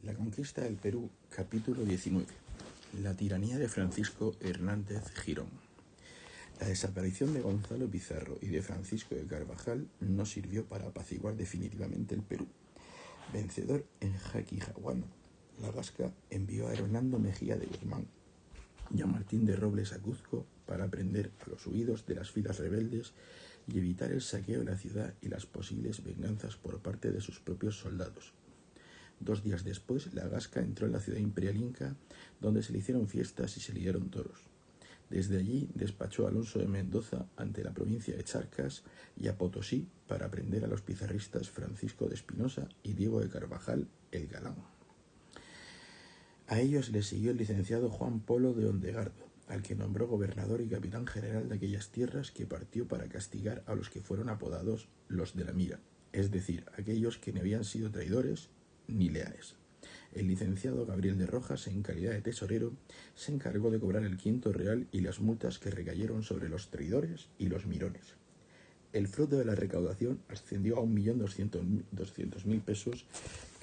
La conquista del Perú, capítulo 19. La tiranía de Francisco Hernández Girón. La desaparición de Gonzalo Pizarro y de Francisco de Carvajal no sirvió para apaciguar definitivamente el Perú. Vencedor en Jaquijahuana, la Gasca envió a Hernando Mejía de Guzmán y a Martín de Robles a Cuzco para prender a los huidos de las filas rebeldes y evitar el saqueo de la ciudad y las posibles venganzas por parte de sus propios soldados. 2 días después, la Gasca entró en la ciudad imperial inca, donde se le hicieron fiestas y se liaron toros. Desde allí despachó a Alonso de Mendoza ante la provincia de Charcas y a Potosí para prender a los pizarristas Francisco de Espinosa y Diego de Carvajal, el Galán. A ellos le siguió el licenciado Juan Polo de Ondegardo, al que nombró gobernador y capitán general de aquellas tierras, que partió para castigar a los que fueron apodados los de la mira, es decir, aquellos que no habían sido traidores ni leales. El licenciado Gabriel de Rojas, en calidad de tesorero, se encargó de cobrar el quinto real y las multas que recayeron sobre los traidores y los mirones. El fruto de la recaudación ascendió a 1.200.000 pesos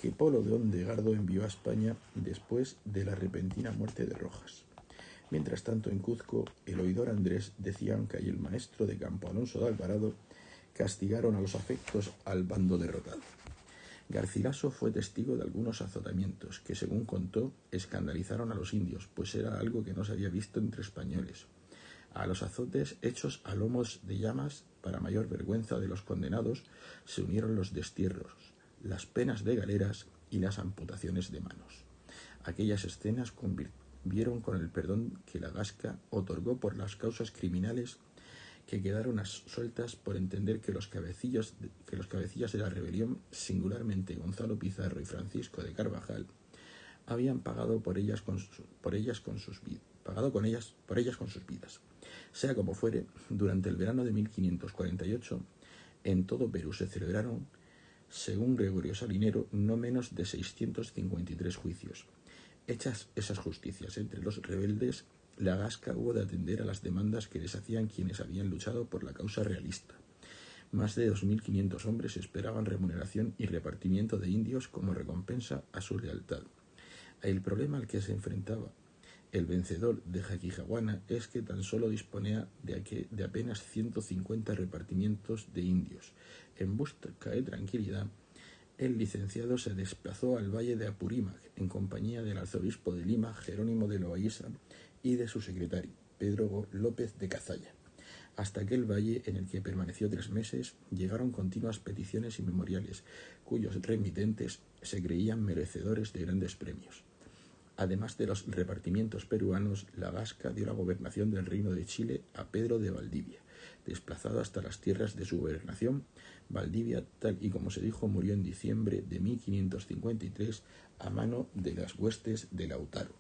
que Polo de Ondegardo envió a España después de la repentina muerte de Rojas. Mientras tanto, en Cuzco, el oidor Andrés de Cianca y el maestro de campo Alonso de Alvarado castigaron a los afectos al bando derrotado. Garcilaso fue testigo de algunos azotamientos que, según contó, escandalizaron a los indios, pues era algo que no se había visto entre españoles. A los azotes hechos a lomos de llamas, para mayor vergüenza de los condenados, se unieron los destierros, las penas de galeras y las amputaciones de manos. Aquellas escenas convivieron con el perdón que la Gasca otorgó por las causas criminales que quedaron sueltas, por entender que los cabecillas de la rebelión, singularmente Gonzalo Pizarro y Francisco de Carvajal, habían pagado por ellas con sus vidas. Sea como fuere, durante el verano de 1548, en todo Perú se celebraron, según Gregorio Salinero, no menos de 653 juicios. Hechas esas justicias entre los rebeldes, la Gasca hubo de atender a las demandas que les hacían quienes habían luchado por la causa realista. Más de 2.500 hombres esperaban remuneración y repartimiento de indios como recompensa a su lealtad. El problema al que se enfrentaba el vencedor de Jaquijahuana es que tan solo disponía de apenas 150 repartimientos de indios. En busca de tranquilidad, el licenciado se desplazó al valle de Apurímac en compañía del arzobispo de Lima, Jerónimo de Loaiza, y de su secretario, Pedro López de Cazalla. Hasta aquel valle, en el que permaneció 3 meses, llegaron continuas peticiones y memoriales, cuyos remitentes se creían merecedores de grandes premios. Además de los repartimientos peruanos, la Gasca dio la gobernación del Reino de Chile a Pedro de Valdivia. Desplazado hasta las tierras de su gobernación, Valdivia, tal y como se dijo, murió en diciembre de 1553 a mano de las huestes de Lautaro.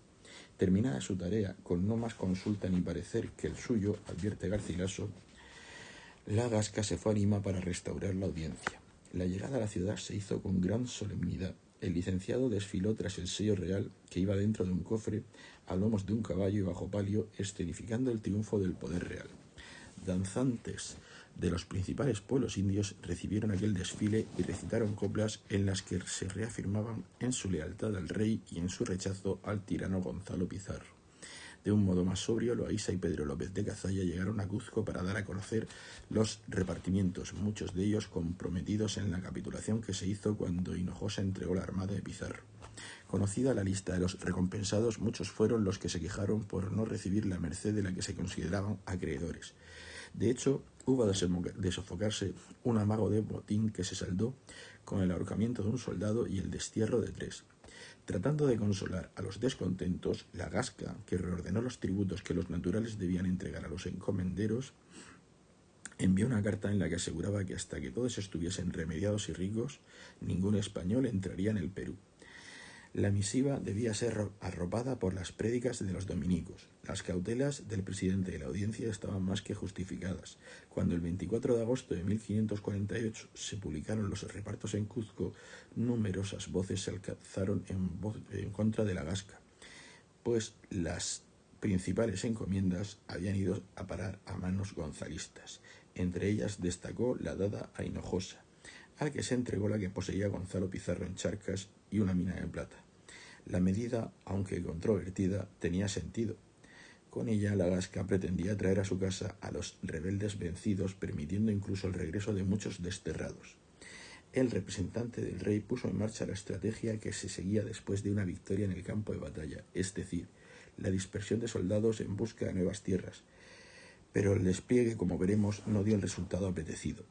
Terminada su tarea, con no más consulta ni parecer que el suyo, advierte Garcilaso, la Gasca se fue a Lima para restaurar la audiencia. La llegada a la ciudad se hizo con gran solemnidad. El licenciado desfiló tras el sello real, que iba dentro de un cofre, a lomos de un caballo y bajo palio, escenificando el triunfo del poder real. Danzantes de los principales pueblos indios recibieron aquel desfile y recitaron coplas en las que se reafirmaban en su lealtad al rey y en su rechazo al tirano Gonzalo Pizarro. De un modo más sobrio, Loaiza y Pedro López de Cazalla llegaron a Cuzco para dar a conocer los repartimientos, muchos de ellos comprometidos en la capitulación que se hizo cuando Hinojosa entregó la armada de Pizarro. Conocida la lista de los recompensados, muchos fueron los que se quejaron por no recibir la merced de la que se consideraban acreedores. De hecho, hubo de sofocarse un amago de botín que se saldó con el ahorcamiento de un soldado y el destierro de 3. Tratando de consolar a los descontentos, la Gasca, que reordenó los tributos que los naturales debían entregar a los encomenderos, envió una carta en la que aseguraba que hasta que todos estuviesen remediados y ricos, ningún español entraría en el Perú. La misiva debía ser arropada por las prédicas de los dominicos. Las cautelas del presidente de la audiencia estaban más que justificadas. Cuando el 24 de agosto de 1548 se publicaron los repartos en Cuzco, numerosas voces se alzaron en contra de la Gasca, pues las principales encomiendas habían ido a parar a manos gonzalistas. Entre ellas destacó la dada a Hinojosa, al que se entregó la que poseía Gonzalo Pizarro en Charcas y una mina de plata. La medida, aunque controvertida, tenía sentido. Con ella, la Gasca pretendía traer a su casa a los rebeldes vencidos, permitiendo incluso el regreso de muchos desterrados. El representante del rey puso en marcha la estrategia que se seguía después de una victoria en el campo de batalla, es decir, la dispersión de soldados en busca de nuevas tierras. Pero el despliegue, como veremos, no dio el resultado apetecido.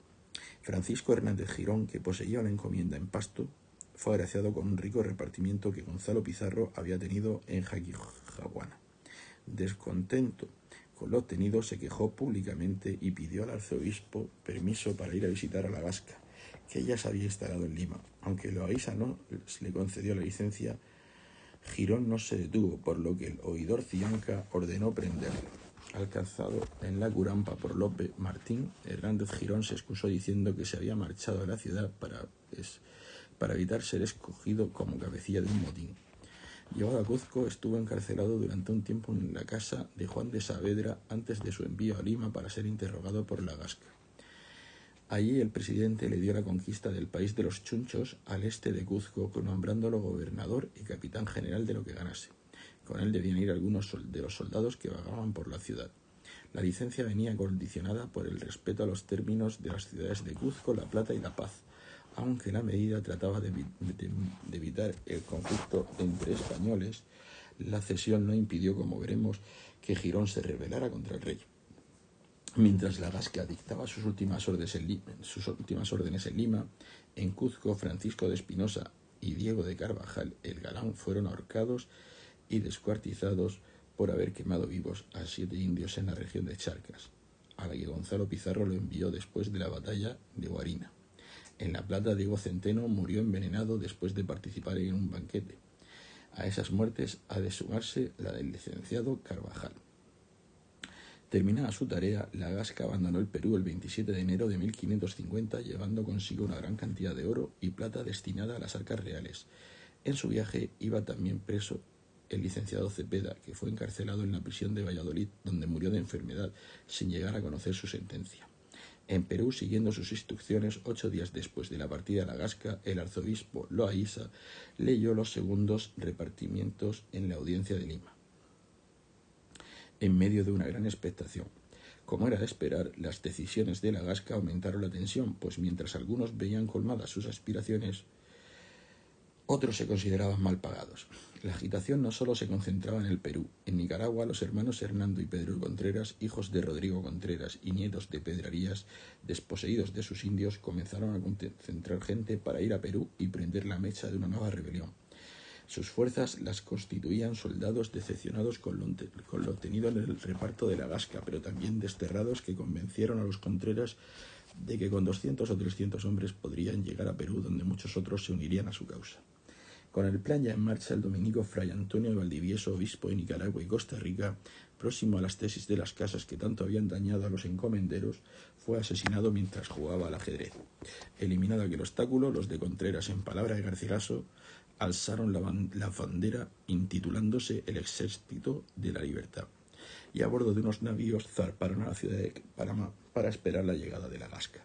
Francisco Hernández Girón, que poseía una encomienda en Pasto, fue agraciado con un rico repartimiento que Gonzalo Pizarro había tenido en Jaquijahuana. Descontento con lo obtenido, se quejó públicamente y pidió al arzobispo permiso para ir a visitar a la Gasca, que ya se había instalado en Lima. Aunque Loaysa no le concedió la licencia, Girón no se detuvo, por lo que el oidor Cianca ordenó prenderlo. Alcanzado en la Curampa por Lope Martín, Hernández Girón se excusó diciendo que se había marchado de la ciudad para evitar ser escogido como cabecilla de un motín. Llevado a Cuzco, estuvo encarcelado durante un tiempo en la casa de Juan de Saavedra antes de su envío a Lima para ser interrogado por la Gasca. Allí el presidente le dio la conquista del país de los Chunchos al este de Cuzco, nombrándolo gobernador y capitán general de lo que ganase. Con él debían ir algunos de los soldados que vagaban por la ciudad. La licencia venía condicionada por el respeto a los términos de las ciudades de Cuzco, La Plata y La Paz, aunque la medida trataba de evitar el conflicto entre españoles. La cesión no impidió, como veremos, que Girón se rebelara contra el rey. Mientras la Gasca dictaba sus últimas órdenes en Lima, en Cuzco, Francisco de Espinosa y Diego de Carvajal el Galán fueron ahorcados y descuartizados por haber quemado vivos a 7 indios en la región de Charcas, a la que Gonzalo Pizarro lo envió después de la batalla de Guarina. En La Plata, Diego Centeno murió envenenado después de participar en un banquete. A esas muertes ha de sumarse la del licenciado Carvajal. Terminada su tarea, la Gasca abandonó el Perú el 27 de enero de 1550, llevando consigo una gran cantidad de oro y plata destinada a las arcas reales. En su viaje iba también preso el licenciado Cepeda, que fue encarcelado en la prisión de Valladolid, donde murió de enfermedad, sin llegar a conocer su sentencia. En Perú, siguiendo sus instrucciones, 8 días después de la partida de la Gasca, el arzobispo Loaysa leyó los segundos repartimientos en la audiencia de Lima, en medio de una gran expectación. Como era de esperar, las decisiones de la Gasca aumentaron la tensión, pues mientras algunos veían colmadas sus aspiraciones, otros se consideraban mal pagados. La agitación no solo se concentraba en el Perú. En Nicaragua, los hermanos Hernando y Pedro Contreras, hijos de Rodrigo Contreras y nietos de Pedrarías, desposeídos de sus indios, comenzaron a concentrar gente para ir a Perú y prender la mecha de una nueva rebelión. Sus fuerzas las constituían soldados decepcionados con lo obtenido en el reparto de la Gasca, pero también desterrados que convencieron a los Contreras de que con 200 o 300 hombres podrían llegar a Perú, donde muchos otros se unirían a su causa. Con el plan ya en marcha, el dominico Fray Antonio de Valdivieso, obispo de Nicaragua y Costa Rica, próximo a las tesis de las casas que tanto habían dañado a los encomenderos, fue asesinado mientras jugaba al ajedrez. Eliminado aquel obstáculo, los de Contreras, en palabra de Garcilaso, alzaron la bandera intitulándose el Ejército de la Libertad, y a bordo de unos navíos zarparon a la ciudad de Panamá para esperar la llegada de la Gasca.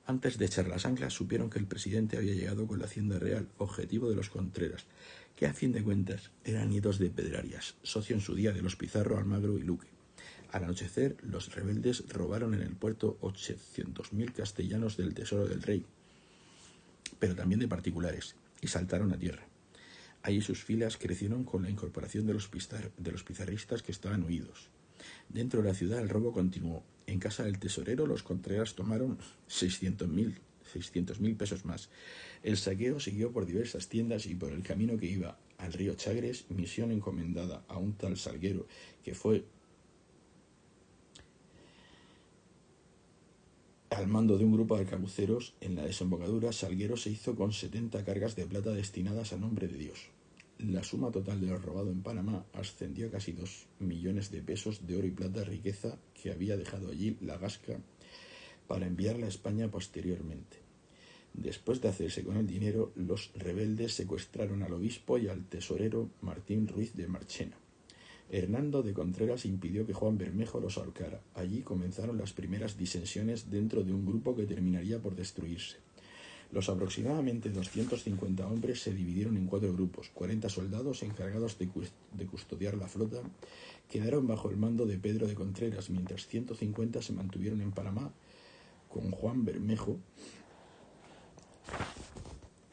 Antes de echar las anclas, supieron que el presidente había llegado con la hacienda real, objetivo de los Contreras, que a fin de cuentas eran nietos de Pedrarias, socio en su día de los Pizarro, Almagro y Luque. Al anochecer, los rebeldes robaron en el puerto 800.000 castellanos del tesoro del rey, pero también de particulares, y saltaron a tierra. Allí sus filas crecieron con la incorporación de los pizarristas que estaban huidos. Dentro de la ciudad el robo continuó. En casa del tesorero los Contreras tomaron 600.000 pesos más. El saqueo siguió por diversas tiendas y por el camino que iba al río Chagres, misión encomendada a un tal Salguero, que fue al mando de un grupo de arcabuceros. En la desembocadura, Salguero se hizo con 70 cargas de plata destinadas a nombre de Dios. La suma total de lo robado en Panamá ascendió a casi 2 millones de pesos de oro y plata, riqueza que había dejado allí la Gasca para enviarla a España posteriormente. Después de hacerse con el dinero, los rebeldes secuestraron al obispo y al tesorero Martín Ruiz de Marchena. Hernando de Contreras impidió que Juan Bermejo los ahorcara. Allí comenzaron las primeras disensiones dentro de un grupo que terminaría por destruirse. Los aproximadamente 250 hombres se dividieron en 4 grupos. 40 soldados encargados de custodiar la flota quedaron bajo el mando de Pedro de Contreras, mientras 150 se mantuvieron en Panamá con Juan Bermejo,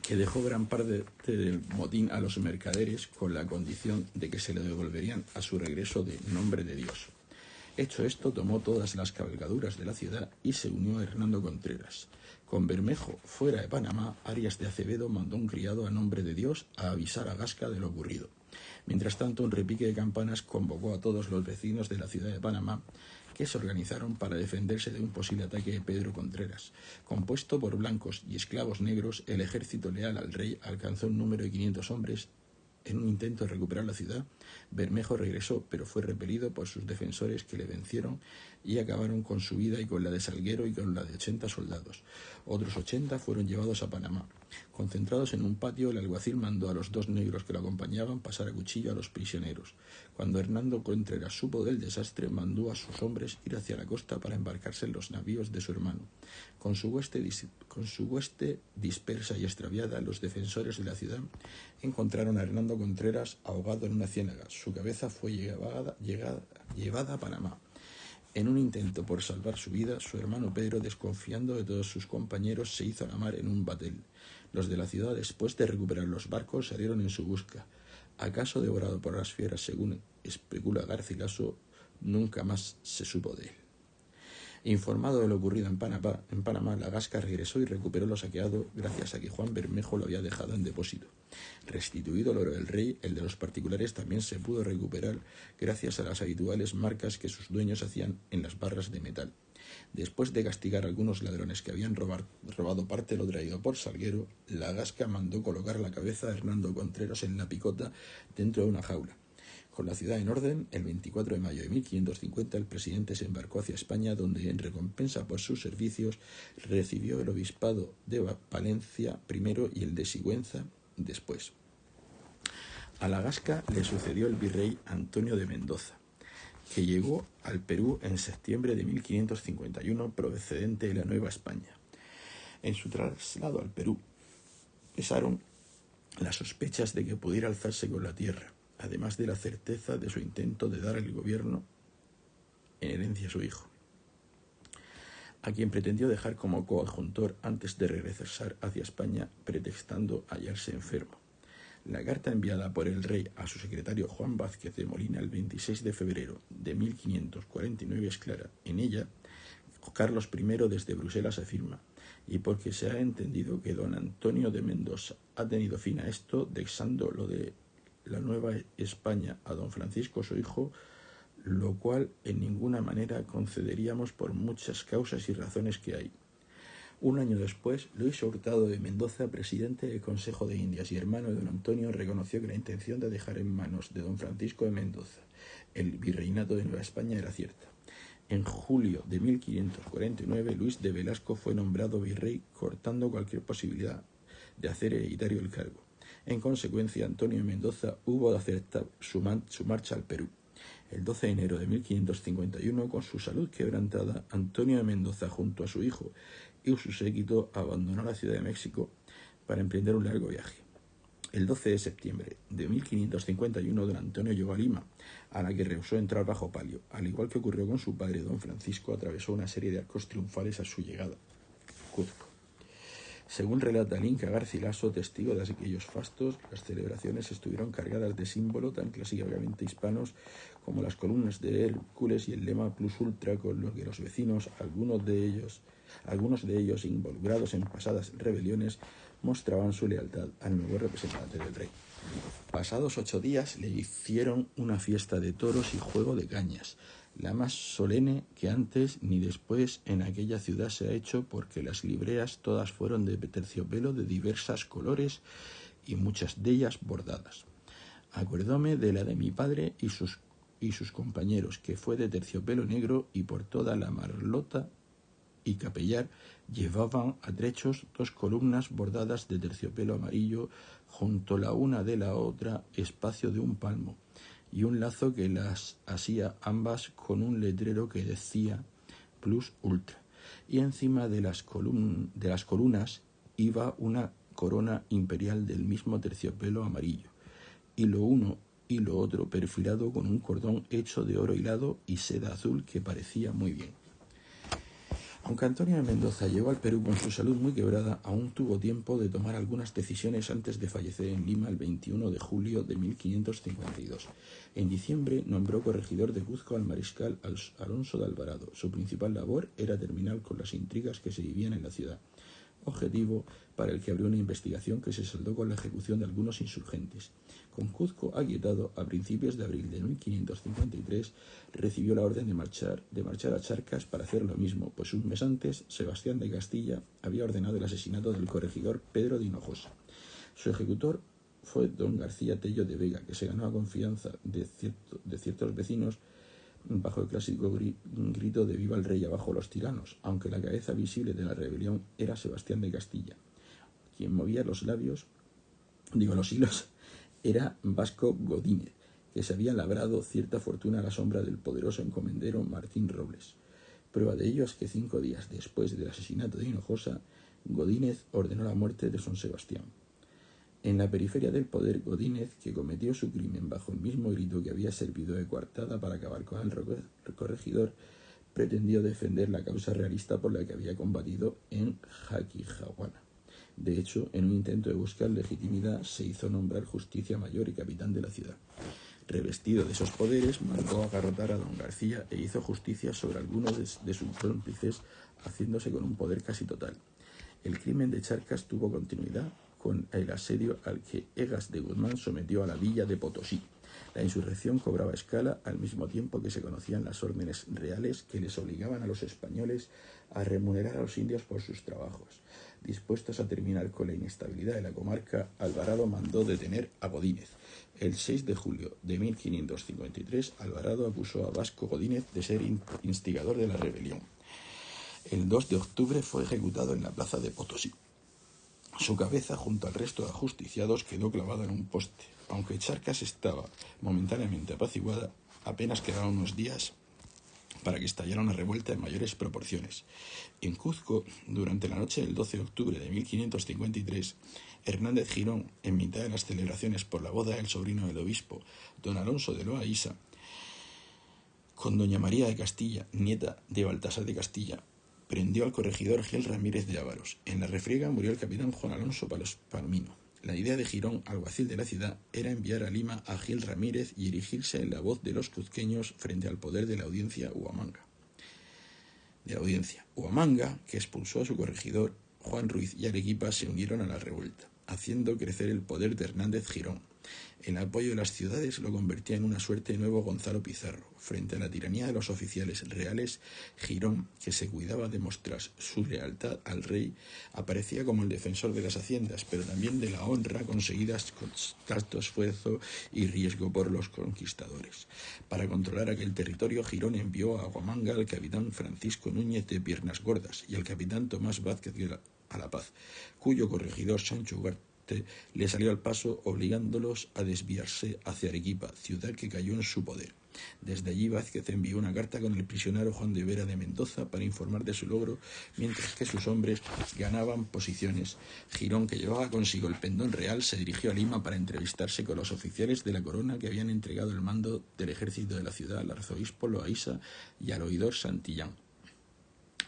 que dejó gran parte del motín a los mercaderes con la condición de que se le devolverían a su regreso de nombre de Dios. Hecho esto, tomó todas las cabalgaduras de la ciudad y se unió a Hernando Contreras. Con Bermejo fuera de Panamá, Arias de Acevedo mandó un criado a nombre de Dios a avisar a Gasca de lo ocurrido. Mientras tanto, un repique de campanas convocó a todos los vecinos de la ciudad de Panamá, que se organizaron para defenderse de un posible ataque de Pedro Contreras. Compuesto por blancos y esclavos negros, el ejército leal al rey alcanzó un número de 500 hombres. En un intento de recuperar la ciudad, Bermejo regresó, pero fue repelido por sus defensores, que le vencieron y acabaron con su vida y con la de Salguero y con la de 80 soldados. Otros 80 fueron llevados a Panamá. Concentrados en un patio, el alguacil mandó a los 2 negros que lo acompañaban pasar a cuchillo a los prisioneros. Cuando Hernando Contreras supo del desastre, mandó a sus hombres ir hacia la costa para embarcarse en los navíos de su hermano. Con su hueste dispersa y extraviada, los defensores de la ciudad encontraron a Hernando Contreras ahogado en una ciénaga. Su cabeza fue llevada a Panamá. En un intento por salvar su vida, su hermano Pedro, desconfiando de todos sus compañeros, se hizo a la mar en un batel. Los de la ciudad, después de recuperar los barcos, salieron en su busca. ¿Acaso devorado por las fieras, según especula Garcilaso? Nunca más se supo de él. Informado de lo ocurrido en Panamá, la Gasca regresó y recuperó lo saqueado gracias a que Juan Bermejo lo había dejado en depósito. Restituido el oro del rey, el de los particulares también se pudo recuperar gracias a las habituales marcas que sus dueños hacían en las barras de metal. Después de castigar a algunos ladrones que habían robado parte de lo traído por Salguero, la Gasca mandó colocar la cabeza de Hernando Contreras en la picota dentro de una jaula. Con la ciudad en orden, el 24 de mayo de 1550 el presidente se embarcó hacia España, donde en recompensa por sus servicios recibió el obispado de Palencia primero y el de Sigüenza después. A la Gasca le sucedió el virrey Antonio de Mendoza, que llegó al Perú en septiembre de 1551 procedente de la Nueva España. En su traslado al Perú pesaron las sospechas de que pudiera alzarse con la tierra, además de la certeza de su intento de dar el gobierno en herencia a su hijo, a quien pretendió dejar como coadjutor antes de regresar hacia España, pretextando hallarse enfermo. La carta enviada por el rey a su secretario Juan Vázquez de Molina el 26 de febrero de 1549 es clara. En ella, Carlos I desde Bruselas afirma: y porque se ha entendido que don Antonio de Mendoza ha tenido fin a esto, dexando lo de la Nueva España a don Francisco su hijo, lo cual en ninguna manera concederíamos por muchas causas y razones que hay. Un año después, Luis Hurtado de Mendoza, presidente del Consejo de Indias y hermano de don Antonio, reconoció que la intención de dejar en manos de don Francisco de Mendoza el virreinato de Nueva España era cierta. En julio de 1549, Luis de Velasco fue nombrado virrey, cortando cualquier posibilidad de hacer hereditario el cargo. En consecuencia, Antonio de Mendoza hubo de aceptar su marcha al Perú. El 12 de enero de 1551, con su salud quebrantada, Antonio de Mendoza, junto a su hijo y su séquito, abandonó la Ciudad de México para emprender un largo viaje. El 12 de septiembre de 1551, don Antonio llegó a Lima, a la que rehusó entrar bajo palio. Al igual que ocurrió con su padre, don Francisco, atravesó una serie de arcos triunfales a su llegada a Cuzco. Según relata el Inca Garcilaso, testigo de aquellos fastos, las celebraciones estuvieron cargadas de símbolos tan clásicamente hispanos como las columnas de Hércules y el lema Plus Ultra, con los que los vecinos, algunos de ellos involucrados en pasadas rebeliones, mostraban su lealtad al nuevo representante del rey. Pasados 8 días le hicieron una fiesta de toros y juego de cañas, la más solemne que antes ni después en aquella ciudad se ha hecho, porque las libreas todas fueron de terciopelo de diversos colores y muchas de ellas bordadas. Acuerdóme de la de mi padre y sus compañeros, que fue de terciopelo negro, y por toda la marlota y capellar llevaban a trechos 2 columnas bordadas de terciopelo amarillo, junto la una de la otra espacio de un palmo, y un lazo que las asía ambas con un letrero que decía Plus Ultra, y encima de las columnas iba una corona imperial del mismo terciopelo amarillo, y lo uno y lo otro perfilado con un cordón hecho de oro hilado y seda azul que parecía muy bien. Aunque Antonio de Mendoza llegó al Perú con su salud muy quebrada, aún tuvo tiempo de tomar algunas decisiones antes de fallecer en Lima el 21 de julio de 1552. En diciembre nombró corregidor de Cuzco al mariscal Alonso de Alvarado. Su principal labor era terminar con las intrigas que se vivían en la ciudad, objetivo para el que abrió una investigación que se saldó con la ejecución de algunos insurgentes. Con Cuzco aquietado, a principios de abril de 1553 recibió la orden de marchar a Charcas para hacer lo mismo, pues un mes antes Sebastián de Castilla había ordenado el asesinato del corregidor Pedro de Hinojosa. Su ejecutor fue don García Tello de Vega, que se ganó la confianza de ciertos vecinos bajo el clásico grito de «Viva el rey, abajo los tiranos», aunque la cabeza visible de la rebelión era Sebastián de Castilla. Quien movía los hilos era Vasco Godínez, que se había labrado cierta fortuna a la sombra del poderoso encomendero Martín Robles. Prueba de ello es que 5 días después del asesinato de Hinojosa, Godínez ordenó la muerte de San Sebastián. En la periferia del poder, Godínez, que cometió su crimen bajo el mismo grito que había servido de coartada para acabar con el corregidor, pretendió defender la causa realista por la que había combatido en Jaquijahuana. De hecho, en un intento de buscar legitimidad, se hizo nombrar justicia mayor y capitán de la ciudad. Revestido de esos poderes, mandó agarrotar a don García e hizo justicia sobre algunos de sus cómplices, haciéndose con un poder casi total. El crimen de Charcas tuvo continuidad con el asedio al que Egas de Guzmán sometió a la villa de Potosí. La insurrección cobraba escala al mismo tiempo que se conocían las órdenes reales que les obligaban a los españoles a remunerar a los indios por sus trabajos. Dispuestos a terminar con la inestabilidad de la comarca, Alvarado mandó detener a Godínez. El 6 de julio de 1553, Alvarado acusó a Vasco Godínez de ser instigador de la rebelión. El 2 de octubre fue ejecutado en la plaza de Potosí. Su cabeza, junto al resto de ajusticiados, quedó clavada en un poste. Aunque Charcas estaba momentáneamente apaciguada, apenas quedaban unos días para que estallara una revuelta en mayores proporciones. En Cuzco, durante la noche del 12 de octubre de 1553, Hernández Girón, en mitad de las celebraciones por la boda del sobrino del obispo, don Alonso de Loaiza, con doña María de Castilla, nieta de Baltasar de Castilla, prendió al corregidor Gil Ramírez de Ávaros. En la refriega murió el capitán Juan Alonso Palomino. La idea de Girón, alguacil de la ciudad, era enviar a Lima a Gil Ramírez y erigirse en la voz de los cuzqueños frente al poder de la audiencia Huamanga. Huamanga, que expulsó a su corregidor, Juan Ruiz y Arequipa, se unieron a la revuelta, haciendo crecer el poder de Hernández Girón. El apoyo de las ciudades lo convertía en una suerte de nuevo Gonzalo Pizarro. Frente a la tiranía de los oficiales reales, Girón, que se cuidaba de mostrar su lealtad al rey, aparecía como el defensor de las haciendas, pero también de la honra conseguidas con tanto esfuerzo y riesgo por los conquistadores. Para controlar aquel territorio, Girón envió a Huamanga al capitán Francisco Núñez de Piernas Gordas y al capitán Tomás Vázquez a La Paz, cuyo corregidor Sancho Ugarte le salió al paso, obligándolos a desviarse hacia Arequipa, ciudad que cayó en su poder. Desde allí Vázquez envió una carta con el prisionero Juan de Vera de Mendoza para informar de su logro, mientras que sus hombres ganaban posiciones. Girón, que llevaba consigo el pendón real, se dirigió a Lima para entrevistarse con los oficiales de la corona que habían entregado el mando del ejército de la ciudad al arzobispo Loaiza y al oidor Santillán.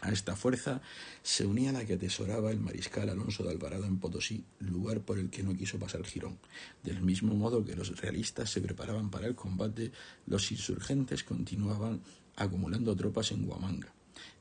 A esta fuerza se unía la que atesoraba el mariscal Alonso de Alvarado en Potosí, lugar por el que no quiso pasar Girón. Del mismo modo que los realistas se preparaban para el combate, los insurgentes continuaban acumulando tropas en Huamanga,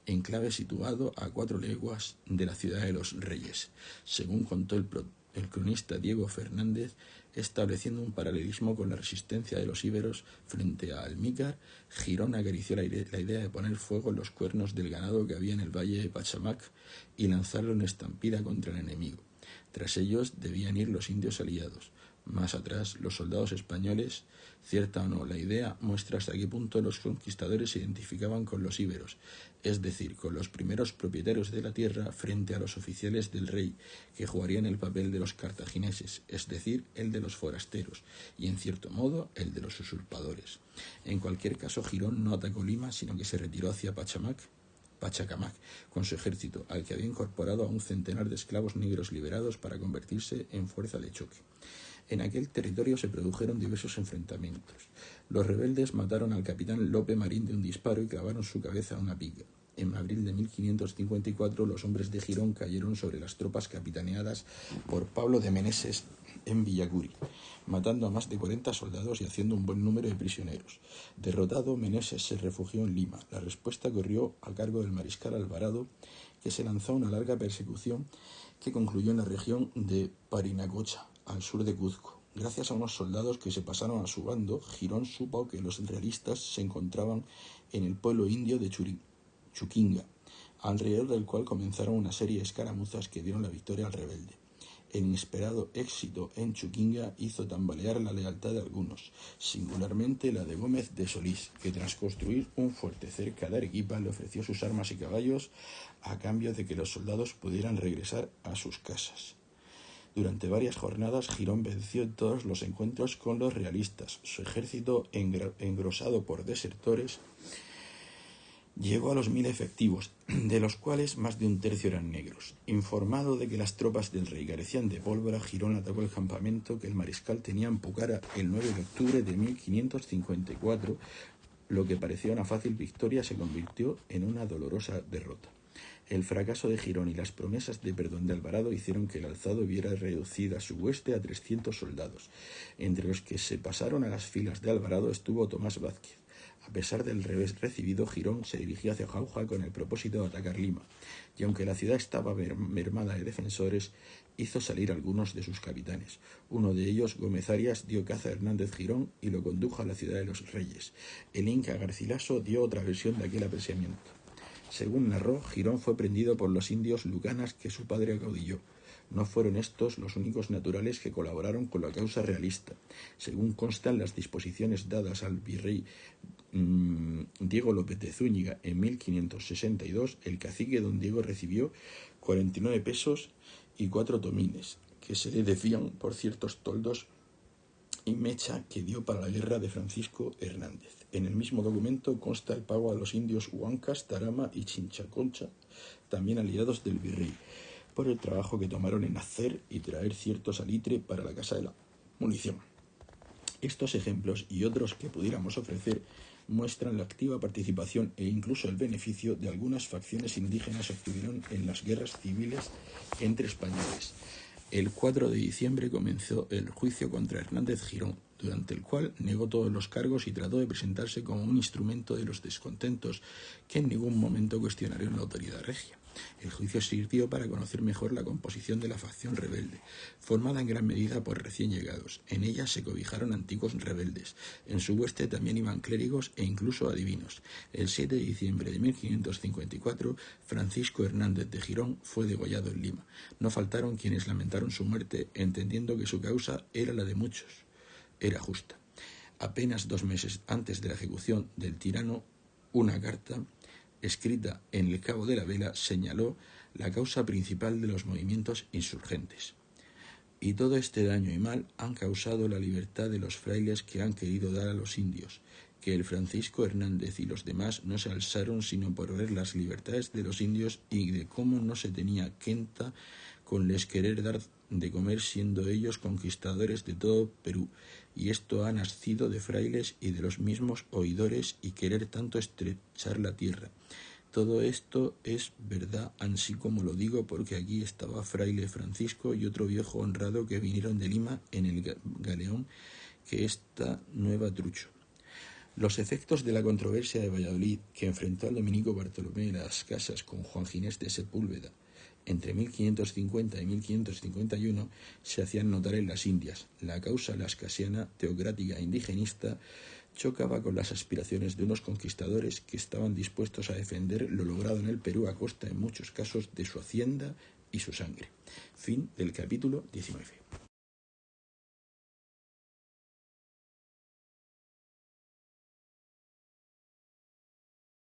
enclave situado a 4 leguas de la ciudad de los Reyes. Según contó el cronista Diego Fernández, estableciendo un paralelismo con la resistencia de los íberos frente a Almícar, Girón acarició la idea de poner fuego en los cuernos del ganado que había en el valle de Pachamac y lanzarlo en estampida contra el enemigo. Tras ellos debían ir los indios aliados. Más atrás, los soldados españoles. Cierta o no, la idea muestra hasta qué punto los conquistadores se identificaban con los íberos, es decir, con los primeros propietarios de la tierra frente a los oficiales del rey, que jugarían el papel de los cartagineses, es decir, el de los forasteros, y en cierto modo el de los usurpadores. En cualquier caso, Girón no atacó Lima, sino que se retiró hacia Pachamac, Pachacamac, con su ejército, al que había incorporado a un centenar de esclavos negros liberados para convertirse en fuerza de choque. En aquel territorio se produjeron diversos enfrentamientos. Los rebeldes mataron al capitán Lope Marín de un disparo y clavaron su cabeza a una pica. En abril de 1554 los hombres de Girón cayeron sobre las tropas capitaneadas por Pablo de Meneses en Villacuri, matando a más de 40 soldados y haciendo un buen número de prisioneros. Derrotado, Meneses se refugió en Lima. La respuesta corrió a cargo del mariscal Alvarado, que se lanzó a una larga persecución que concluyó en la región de Parinacocha, al sur de Cuzco. Gracias a unos soldados que se pasaron a su bando, Girón supo que los realistas se encontraban en el pueblo indio de Chuquinga, alrededor del cual comenzaron una serie de escaramuzas que dieron la victoria al rebelde. El inesperado éxito en Chuquinga hizo tambalear la lealtad de algunos, singularmente la de Gómez de Solís, que tras construir un fuerte cerca de Arequipa le ofreció sus armas y caballos a cambio de que los soldados pudieran regresar a sus casas. Durante varias jornadas, Girón venció en todos los encuentros con los realistas. Su ejército, engrosado por desertores, llegó a los 1000 efectivos, de los cuales más de un tercio eran negros. Informado de que las tropas del rey carecían de pólvora, Girón atacó el campamento que el mariscal tenía en Pucara el 9 de octubre de 1554. Lo que parecía una fácil victoria se convirtió en una dolorosa derrota. El fracaso de Girón y las promesas de perdón de Alvarado hicieron que el alzado viera reducida su hueste a 300 soldados. Entre los que se pasaron a las filas de Alvarado estuvo Tomás Vázquez. A pesar del revés recibido, Girón se dirigió hacia Jauja con el propósito de atacar Lima, y aunque la ciudad estaba mermada de defensores, hizo salir algunos de sus capitanes. Uno de ellos, Gómez Arias, dio caza a Hernández Girón y lo condujo a la ciudad de los Reyes. El inca Garcilaso dio otra versión de aquel apresamiento. Según narró, Girón fue prendido por los indios lucanas que su padre acaudilló. No fueron estos los únicos naturales que colaboraron con la causa realista. Según constan las disposiciones dadas al virrey Diego López de Zúñiga en 1562, el cacique don Diego recibió 49 pesos y 4 tomines, que se le decían por ciertos toldos y mecha que dio para la guerra de Francisco Hernández. En el mismo documento consta el pago a los indios Huancas, Tarama y Chinchaconcha, también aliados del virrey, por el trabajo que tomaron en hacer y traer cierto salitre para la casa de la munición. Estos ejemplos y otros que pudiéramos ofrecer muestran la activa participación e incluso el beneficio de algunas facciones indígenas que obtuvieron en las guerras civiles entre españoles. El 4 de diciembre comenzó el juicio contra Hernández Girón, durante el cual negó todos los cargos y trató de presentarse como un instrumento de los descontentos que en ningún momento cuestionaron la autoridad regia. El juicio sirvió para conocer mejor la composición de la facción rebelde, formada en gran medida por recién llegados. En ella se cobijaron antiguos rebeldes. En su hueste también iban clérigos e incluso adivinos. El 7 de diciembre de 1554, Francisco Hernández de Girón fue degollado en Lima. No faltaron quienes lamentaron su muerte, entendiendo que su causa era la de muchos. Era justa. Apenas 2 meses antes de la ejecución del tirano, una carta escrita en el Cabo de la Vela señaló la causa principal de los movimientos insurgentes. Y todo este daño y mal han causado la libertad de los frailes que han querido dar a los indios, que el Francisco Hernández y los demás no se alzaron sino por ver las libertades de los indios y de cómo no se tenía quenta con les querer dar de comer siendo ellos conquistadores de todo Perú, y esto ha nacido de frailes y de los mismos oidores y querer tanto estrechar la tierra. Todo esto es verdad, ansí como lo digo, porque aquí estaba fraile Francisco y otro viejo honrado que vinieron de Lima en el galeón que está Nueva Trucho. Los efectos de la controversia de Valladolid, que enfrentó al dominico Bartolomé de las Casas con Juan Ginés de Sepúlveda entre 1550 y 1551, se hacían notar en las Indias. La causa lascasiana, teocrática e indigenista chocaba con las aspiraciones de unos conquistadores que estaban dispuestos a defender lo logrado en el Perú a costa, en muchos casos, de su hacienda y su sangre. Fin del capítulo 19.